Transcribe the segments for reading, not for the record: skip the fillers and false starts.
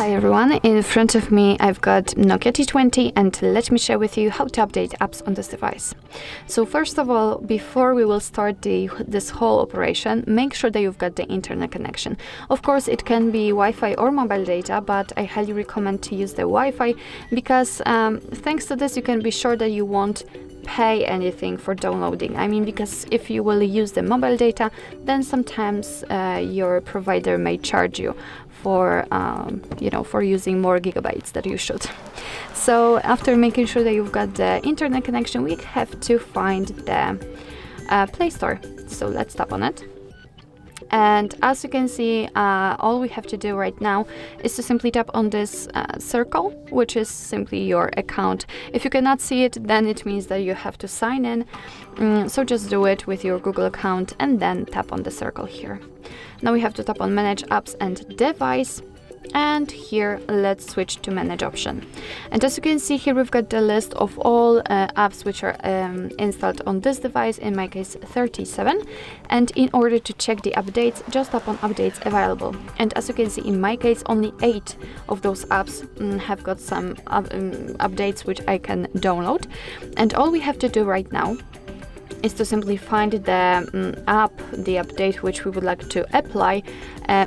Hi everyone, in front of me I've got NOKIA T20 and let me share with you how to update apps on this device. So first of all, before we will start this whole operation, make sure that you've got the internet connection. Of course it can be Wi-Fi or mobile data, but I highly recommend to use the Wi-Fi because thanks to this you can be sure that you won't pay anything for downloading. I mean, because if you will use the mobile data, then sometimes your provider may charge you for for using more gigabytes that you should. So after making sure that you've got the internet connection, we have to find the Play Store. So let's tap on it. And as you can see, all we have to do right now is to simply tap on this circle, which is simply your account. If you cannot see it, then it means that you have to sign in. So just do it with your Google account and then tap on the circle here. Now we have to tap on Manage Apps and Device. And here let's switch to manage option. And as you can see here, we've got the list of all apps which are installed on this device, in my case 37. And in order to check the updates, just tap on updates available. And as you can see, in my case, only 8 of those apps have got some updates which I can download. And all we have to do right now is to simply find the app, the update which we would like to apply,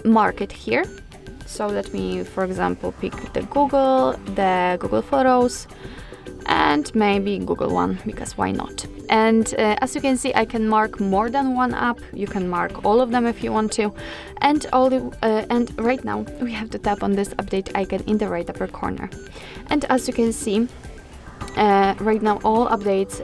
mark it here. So let me, for example, pick the Google Photos, and maybe Google One, because why not? And as you can see, I can mark more than one app. You can mark all of them if you want to. And right now we have to tap on this update icon in the right upper corner. And as you can see, right now all updates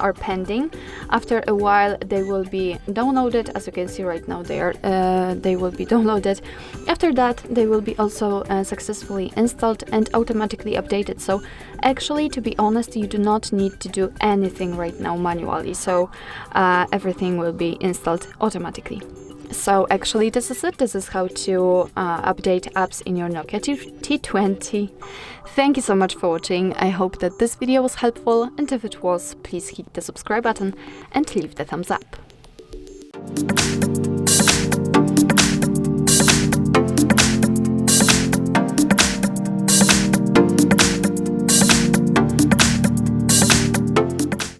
are pending. After a while they will be downloaded. As you can see right now they will be downloaded. After that they will be also successfully installed and automatically updated. So actually, to be honest, you do not need to do anything right now manually. So everything will be installed automatically. So actually this is it. This is how to update apps in your NOKIA T20. Thank you so much for watching. I hope that this video was helpful, and if it was, please hit the subscribe button and leave the thumbs up.